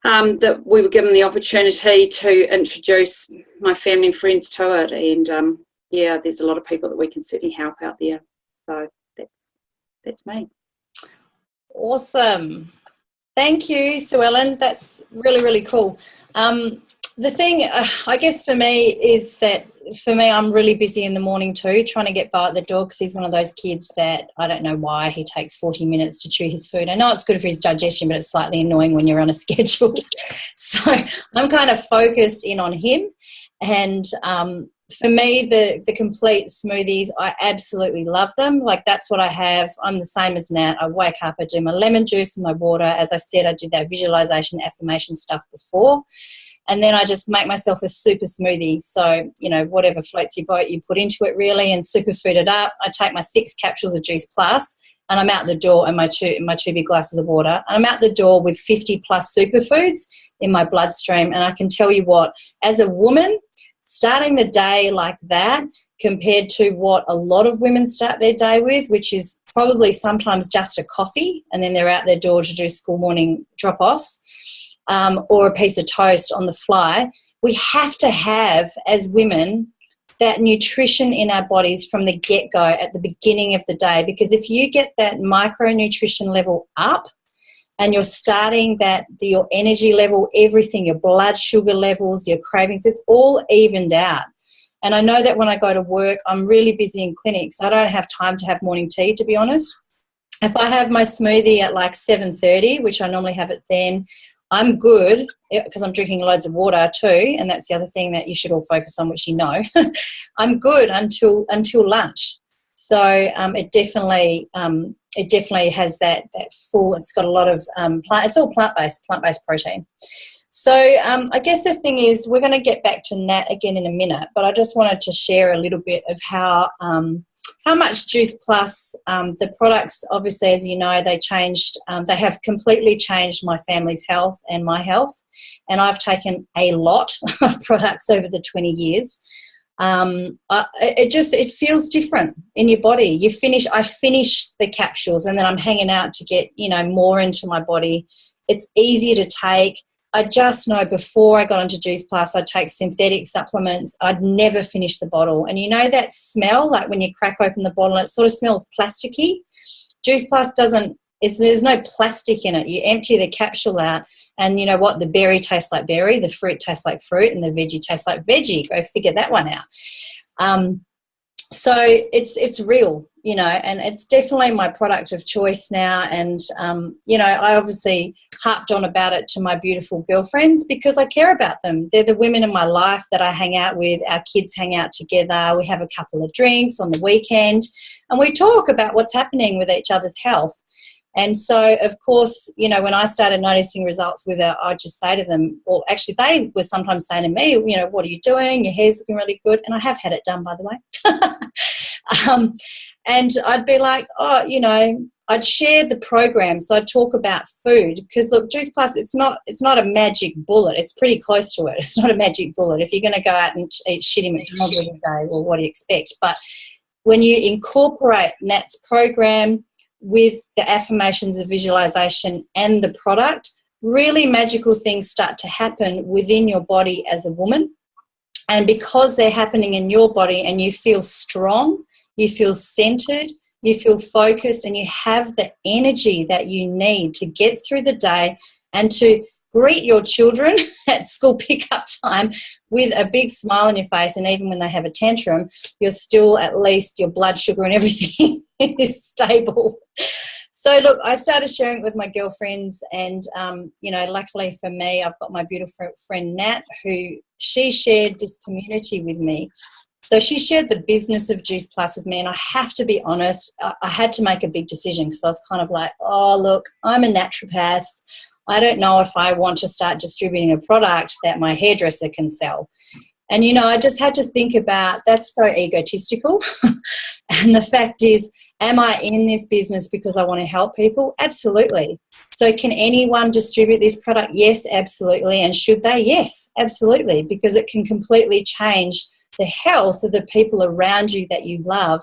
that we were given the opportunity to introduce my family and friends to it. And yeah, there's a lot of people that we can certainly help out there, so that's me. Awesome. Thank you, Sue Ellen. That's really, really cool. The thing, I guess for me, is that I'm really busy in the morning too, trying to get by at the door, because he's one of those kids that I don't know why he takes 40 minutes to chew his food. I know it's good for his digestion, but it's slightly annoying when you're on a schedule. So I'm kind of focused in on him. And for me, the complete smoothies, I absolutely love them. Like, that's what I have. I'm the same as Nat. I wake up, I do my lemon juice and my water. As I said, I did that visualization, affirmation stuff before. And then I just make myself a super smoothie. So, whatever floats your boat, you put into it really, and superfood it up. I take my 6 capsules of Juice Plus, and I'm out the door, and my two big glasses of water. And I'm out the door with 50 plus superfoods in my bloodstream. And I can tell you what, as a woman, starting the day like that compared to what a lot of women start their day with, which is probably sometimes just a coffee, and then they're out their door to do school morning drop-offs, or a piece of toast on the fly. We have to have, as women, that nutrition in our bodies from the get-go at the beginning of the day, because if you get that micronutrition level up, and you're starting your energy level, everything, your blood sugar levels, your cravings, it's all evened out. And I know that when I go to work, I'm really busy in clinics. I don't have time to have morning tea, to be honest. If I have my smoothie at like 7:30, which I normally have it then, I'm good because I'm drinking loads of water too, and that's the other thing that you should all focus on, which you know. I'm good until lunch. So it definitely has that full. It's got a lot of it's all plant-based protein. So I guess the thing is, we're going to get back to Nat again in a minute, but I just wanted to share a little bit of how much Juice Plus, the products, obviously, as you know, they have completely changed my family's health and my health, and I've taken a lot of products over the 20 years. It feels different in your body. I finish the capsules and then I'm hanging out to get, more into my body. It's easier to take. I just know before I got into Juice Plus, I'd take synthetic supplements. I'd never finish the bottle. And you know that smell, like when you crack open the bottle, it sort of smells plasticky? Juice Plus there's no plastic in it. You empty the capsule out and you know what? The berry tastes like berry, the fruit tastes like fruit, and the veggie tastes like veggie. Go figure that one out. So it's real, and it's definitely my product of choice now. And, I obviously harped on about it to my beautiful girlfriends because I care about them. They're the women in my life that I hang out with. Our kids hang out together. We have a couple of drinks on the weekend and we talk about what's happening with each other's health. And so, of course, when I started noticing results with her, I'd just say to them, well, actually, they were sometimes saying to me, what are you doing? Your hair's looking really good. And I have had it done, by the way. And I'd be like, I'd share the program. So I'd talk about food because, look, Juice Plus, it's not a magic bullet. It's pretty close to it. It's not a magic bullet. If you're going to go out and eat shitty McDonald's every day, well, what do you expect? But when you incorporate Nat's program with the affirmations, the visualization and the product, really magical things start to happen within your body as a woman. And because they're happening in your body and you feel strong, you feel centered, you feel focused, and you have the energy that you need to get through the day and to greet your children at school pickup time with a big smile on your face. And even when they have a tantrum, you're still, at least your blood sugar and everything is stable. So look, I started sharing it with my girlfriends and, luckily for me, I've got my beautiful friend Nat, who she shared this community with me. So she shared the business of Juice Plus with me, and I have to be honest, I had to make a big decision because I was kind of like, oh, look, I'm a naturopath. I don't know if I want to start distributing a product that my hairdresser can sell. And, I just had to think about, that's so egotistical. And the fact is, am I in this business because I want to help people? Absolutely. So can anyone distribute this product? Yes, absolutely. And should they? Yes, absolutely, because it can completely change the health of the people around you that you love.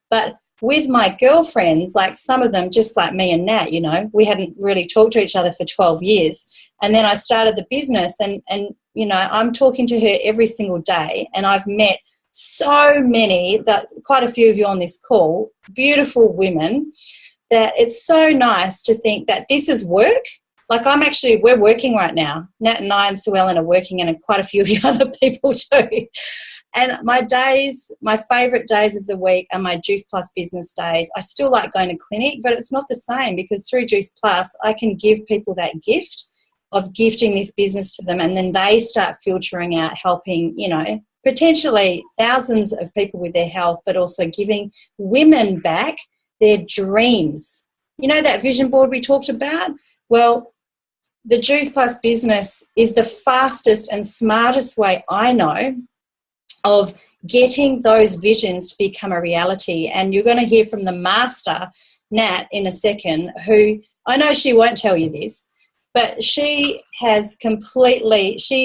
But with my girlfriends, like some of them, just like me and Nat, we hadn't really talked to each other for 12 years. And then I started the business and I'm talking to her every single day, and I've met so many, quite a few of you on this call, beautiful women, that it's so nice to think that this is work. Like we're working right now. Nat and I and Sue Ellen are working, and quite a few of you other people too. And my favourite days of the week are my Juice Plus business days. I still like going to clinic, but it's not the same because through Juice Plus, I can give people that gift of gifting this business to them, and then they start filtering out, helping, potentially thousands of people with their health, but also giving women back their dreams. That vision board we talked about? Well, the Juice Plus business is the fastest and smartest way I know of getting those visions to become a reality. And you're going to hear from the master, Nat, in a second, who I know she won't tell you this, but she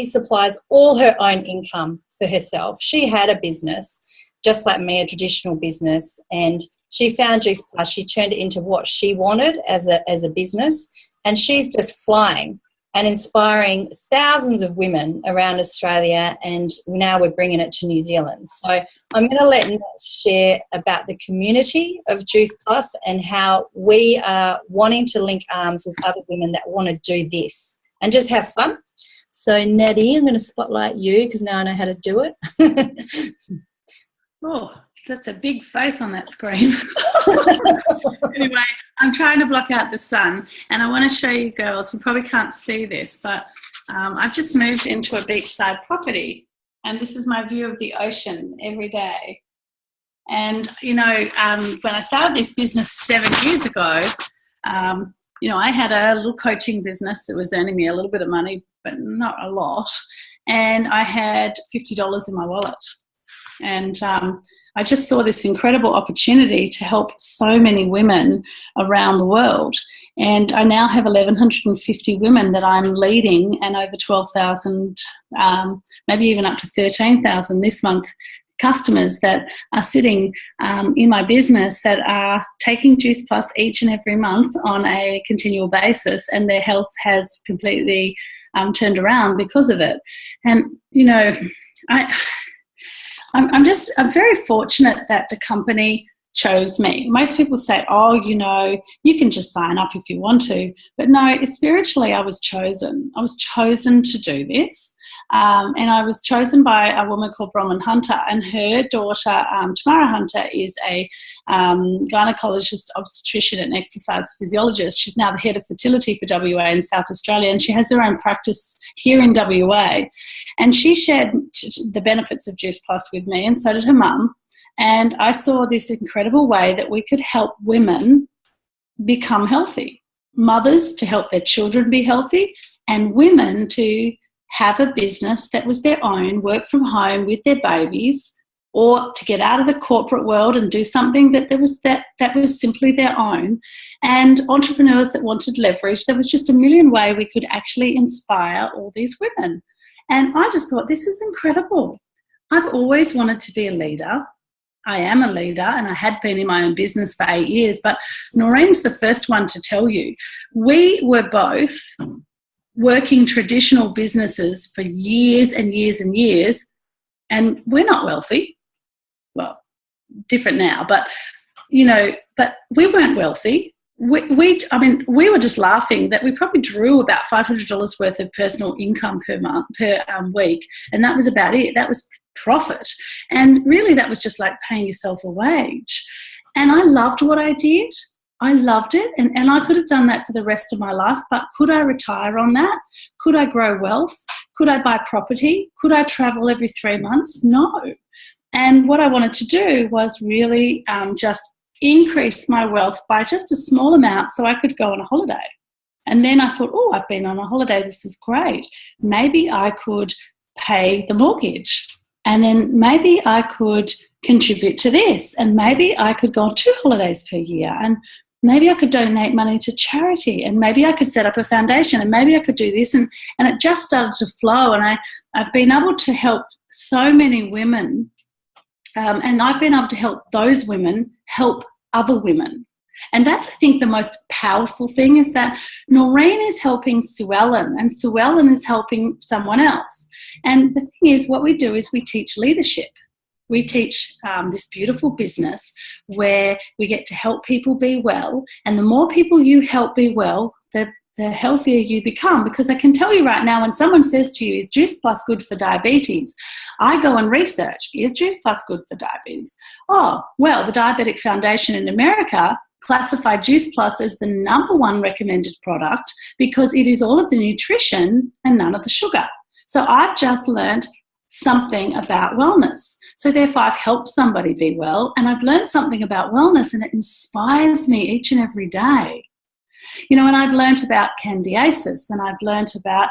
supplies all her own income for herself. She had a business, just like me, a traditional business, and she found Juice Plus. She turned it into what she wanted as a business, and she's just flying. and inspiring thousands of women around Australia, and now we're bringing it to New Zealand. So I'm going to let Nat share about the community of Juice Plus and how we are wanting to link arms with other women that want to do this and just have fun. So Natty, I'm going to spotlight you because now I know how to do it. Oh, that's a big face on that screen. Anyway, I'm trying to block out the sun, and I want to show you girls, you probably can't see this, but I've just moved into a beachside property, and this is my view of the ocean every day. And, you know, when I started this business 7 years ago, you know, I had a little coaching business that was earning me a little bit of money, but not a lot, and I had $50 in my wallet. And I just saw this incredible opportunity to help so many women around the world. And I now have 1,150 women that I'm leading, and over 12,000, maybe even up to 13,000 this month, customers that are sitting in my business that are taking Juice Plus each and every month on a continual basis, and their health has completely turned around because of it. And, you know, I'm very fortunate that the company chose me. Most people say, oh, you know, you can just sign up if you want to. But no, spiritually, I was chosen. I was chosen to do this. And I was chosen by a woman called Bronwyn Hunter, and her daughter, Tamara Hunter, is a gynecologist, obstetrician and exercise physiologist. She's now the head of fertility for WA in South Australia, and she has her own practice here in WA. And she shared the benefits of Juice Plus with me, and so did her mum. And I saw this incredible way that we could help women become healthy, mothers to help their children be healthy, and women to have a business that was their own, work from home with their babies, or to get out of the corporate world and do something that was simply their own. And entrepreneurs that wanted leverage, there was just a million ways we could actually inspire all these women. And I just thought, this is incredible. I've always wanted to be a leader. I am a leader, and I had been in my own business for 8 years, but Noreen's the first one to tell you. We were both working traditional businesses for years and years and years, and we're not wealthy. Well, different now, but, you know, but we weren't wealthy. We were just laughing that we probably drew about $500 worth of personal income per week, and that was about it. That was profit. And really that was just like paying yourself a wage. And I loved what I did. I loved it, and I could have done that for the rest of my life, but could I retire on that? Could I grow wealth? Could I buy property? Could I travel every 3 months? No. And what I wanted to do was really just increase my wealth by just a small amount so I could go on a holiday. And then I thought, oh, I've been on a holiday. This is great. Maybe I could pay the mortgage, and then maybe I could contribute to this, and maybe I could go on 2 holidays per year, and maybe I could donate money to charity, and maybe I could set up a foundation, and maybe I could do this. And it just started to flow, and I've been able to help so many women, and I've been able to help those women help other women. And that's, I think, the most powerful thing, is that Noreen is helping Sue Ellen, and Sue Ellen is helping someone else. And the thing is, what we do is we teach leadership. We teach this beautiful business where we get to help people be well, and the more people you help be well, the healthier you become. Because I can tell you right now, when someone says to you, is Juice Plus good for diabetes? I go and research, is Juice Plus good for diabetes? Oh, well, the Diabetic Foundation in America classified Juice Plus as the #1 recommended product because it is all of the nutrition and none of the sugar. So I've just learned something about wellness. So therefore I've helped somebody be well, and I've learned something about wellness, and it inspires me each and every day. You know, and I've learned about candidiasis, and I've learned about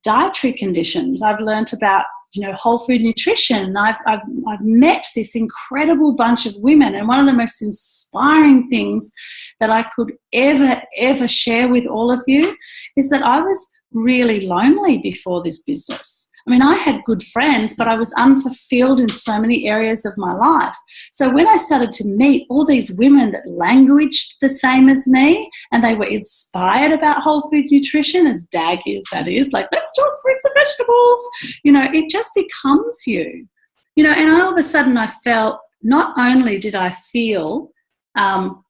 dietary conditions. I've learned about, you know, whole food nutrition. I've met this incredible bunch of women, and one of the most inspiring things that I could ever share with all of you is that I was really lonely before this business. I mean, I had good friends, but I was unfulfilled in so many areas of my life. So when I started to meet all these women that languaged the same as me, and they were inspired about whole food nutrition, as daggy as that is, like, let's talk fruits and vegetables, it just becomes you. And all of a sudden I felt, not only did I feel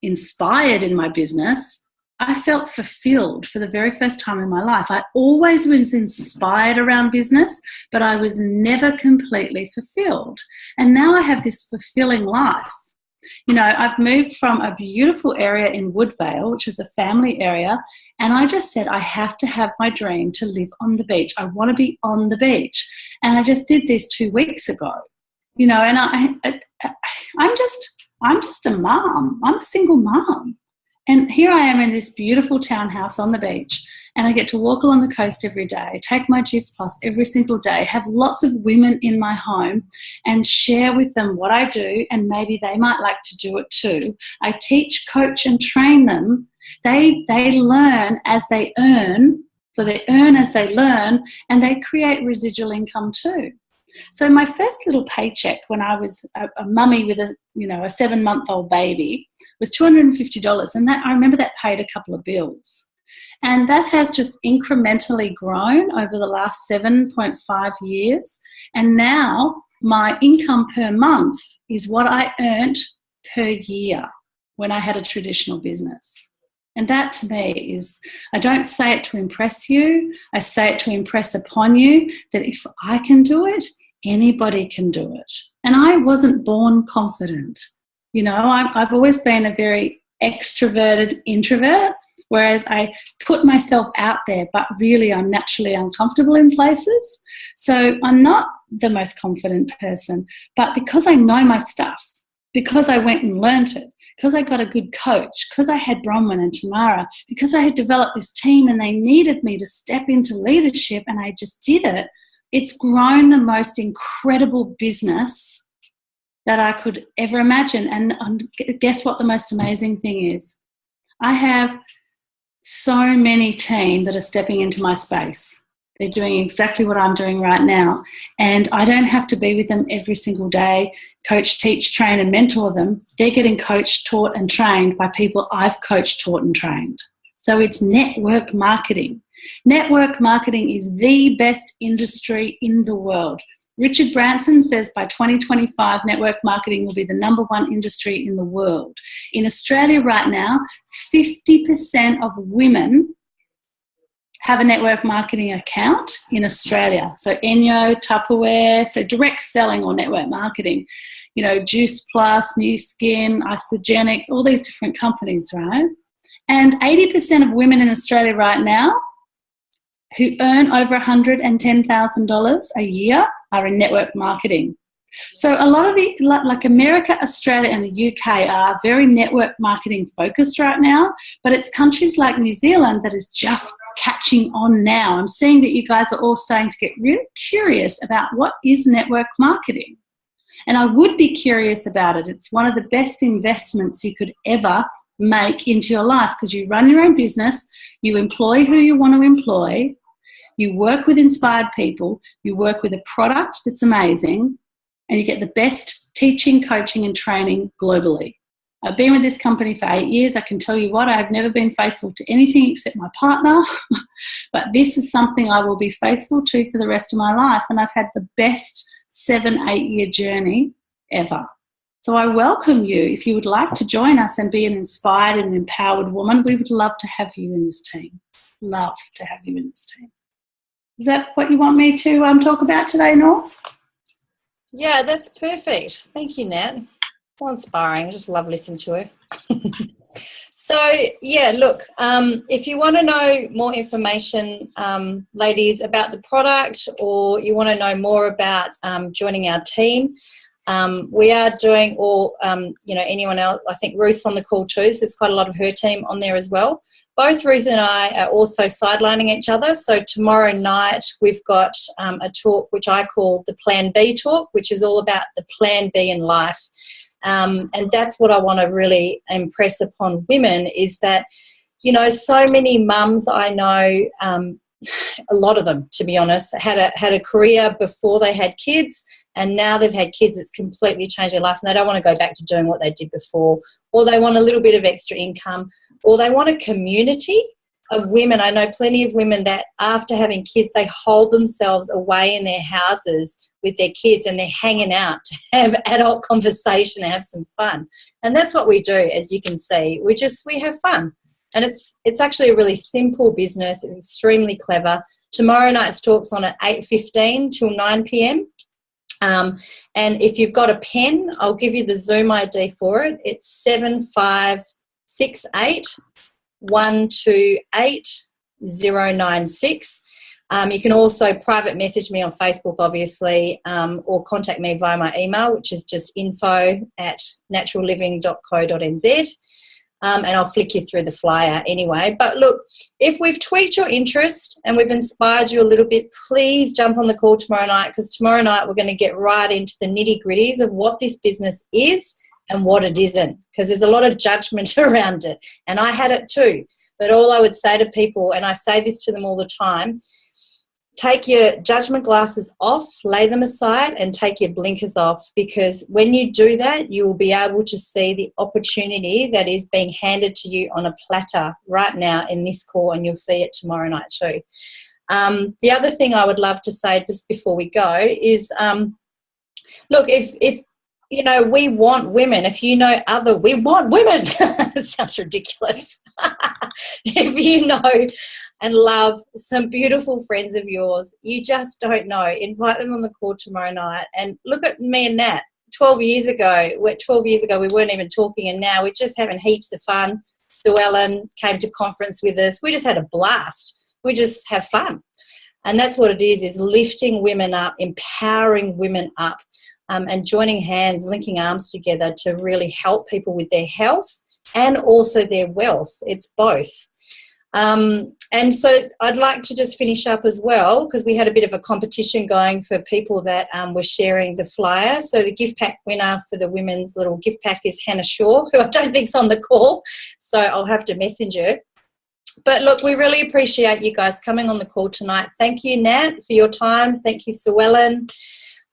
inspired in my business, I felt fulfilled for the very first time in my life. I always was inspired around business, but I was never completely fulfilled. And now I have this fulfilling life. I've moved from a beautiful area in Woodvale, which is a family area, and I just said, I have to have my dream to live on the beach. I want to be on the beach. And I just did this 2 weeks ago, and I'm just a mom. I'm a single mom. And here I am in this beautiful townhouse on the beach, and I get to walk along the coast every day, take my Juice Plus every single day, have lots of women in my home and share with them what I do, and maybe they might like to do it too. I teach, coach and train them. They learn as they earn, so they earn as they learn, and they create residual income too. So my first little paycheck when I was a mummy with a 7-month-old baby was $250, and that I remember that paid a couple of bills. And that has just incrementally grown over the last 7.5 years. And now my income per month is what I earned per year when I had a traditional business. And that to me is, I don't say it to impress you, I say it to impress upon you that if I can do it, anybody can do it. And I wasn't born confident. I've always been a very extroverted introvert, whereas I put myself out there, but really I'm naturally uncomfortable in places. So I'm not the most confident person, but because I know my stuff, because I went and learnt it, because I got a good coach, because I had Bronwyn and Tamara, because I had developed this team and they needed me to step into leadership and I just did it, it's grown the most incredible business that I could ever imagine. And guess what the most amazing thing is? I have so many team that are stepping into my space. They're doing exactly what I'm doing right now. And I don't have to be with them every single day, coach, teach, train and mentor them. They're getting coached, taught and trained by people I've coached, taught and trained. So it's network marketing. Network marketing is the best industry in the world. Richard Branson says by 2025, network marketing will be the #1 industry in the world. In Australia right now, 50% of women have a network marketing account in Australia. So Enyo, Tupperware, so direct selling or network marketing. Juice Plus, New Skin, Isogenics, all these different companies, right? And 80% of women in Australia right now who earn over $110,000 a year are in network marketing. So a lot of like America, Australia and the UK are very network marketing focused right now, but it's countries like New Zealand that is just catching on now. I'm seeing that you guys are all starting to get really curious about what is network marketing. And I would be curious about it. It's one of the best investments you could ever make into your life because you run your own business, you employ who you want to employ, you work with inspired people, you work with a product that's amazing, and you get the best teaching, coaching and training globally. I've been with this company for 8 years. I can tell you what, I've never been faithful to anything except my partner, but this is something I will be faithful to for the rest of my life, and I've had the best 7-8 year journey ever. So I welcome you. If you would like to join us and be an inspired and empowered woman, we would love to have you in this team. Love to have you in this team. Is that what you want me to talk about today, Norse? Yeah, that's perfect. Thank you, Nat. So inspiring. I just love listening to her. So, yeah, look, if you want to know more information, ladies, about the product, or you want to know more about joining our team, we are doing, or, anyone else, I think Ruth's on the call too, so there's quite a lot of her team on there as well. Both Ruth and I are also sidelining each other. So tomorrow night we've got a talk which I call the Plan B talk, which is all about the Plan B in life. And that's what I want to really impress upon women is that, so many mums I know a lot of them, to be honest, had a career before they had kids, and now they've had kids. It's completely changed their life, and they don't want to go back to doing what they did before, or they want a little bit of extra income, or they want a community of women. I know plenty of women that after having kids, they hold themselves away in their houses with their kids and they're hanging out to have adult conversation and have some fun. And that's what we do, as you can see. We have fun. And it's actually a really simple business. It's extremely clever. Tomorrow night's talk's on at 8:15 till 9 p.m. And if you've got a pen, I'll give you the Zoom ID for it. It's 7568 128 096. You can also private message me on Facebook, obviously, or contact me via my email, which is just info@naturalliving.co.nz. And I'll flick you through the flyer anyway. But look, if we've tweaked your interest and we've inspired you a little bit, please jump on the call tomorrow night, because tomorrow night we're going to get right into the nitty-gritties of what this business is and what it isn't, because there's a lot of judgment around it. And I had it too. But all I would say to people, and I say this to them all the time, take your judgment glasses off, lay them aside, and take your blinkers off, because when you do that, you will be able to see the opportunity that is being handed to you on a platter right now in this call, and you'll see it tomorrow night too. The other thing I would love to say just before we go is, look, if you know, we want women. If you know we want women. It sounds ridiculous. If you know and love some beautiful friends of yours, you just don't know, invite them on the call tomorrow night. And look at me and Nat. 12 years ago we weren't even talking, and now we're just having heaps of fun. Sue Ellen came to conference with us. We just had a blast. We just have fun. And that's what it is lifting women up, empowering women up, and joining hands, linking arms together to really help people with their health and also their wealth. It's both. And so I'd like to just finish up as well, because we had a bit of a competition going for people that were sharing the flyer. So the gift pack winner for the women's little gift pack is Hannah Shaw, who I don't think's on the call, so I'll have to message her. But look, we really appreciate you guys coming on the call tonight. Thank you, Nat, for your time. Thank you, Sue Ellen.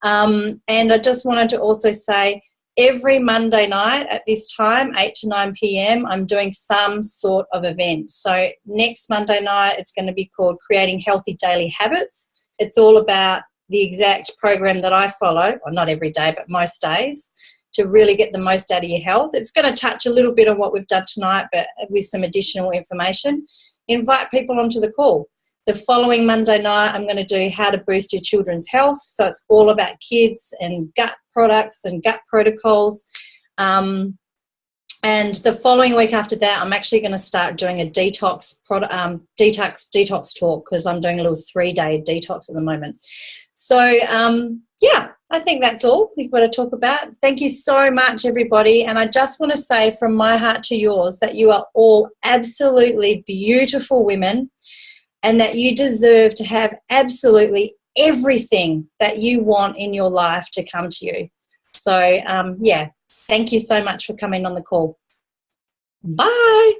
And I just wanted to also say, every Monday night at this time, 8 to 9 p.m, I'm doing some sort of event. So next Monday night, it's going to be called Creating Healthy Daily Habits. It's all about the exact program that I follow, well, not every day, but most days, to really get the most out of your health. It's going to touch a little bit on what we've done tonight, but with some additional information. Invite people onto the call. The following Monday night, I'm going to do how to boost your children's health. So it's all about kids and gut products and gut protocols. And the following week after that, I'm actually going to start doing a detox talk, because I'm doing a little 3-day detox at the moment. So, yeah, I think that's all we've got to talk about. Thank you so much, everybody. And I just want to say from my heart to yours that you are all absolutely beautiful women, and that you deserve to have absolutely everything that you want in your life to come to you. So, yeah, thank you so much for coming on the call. Bye.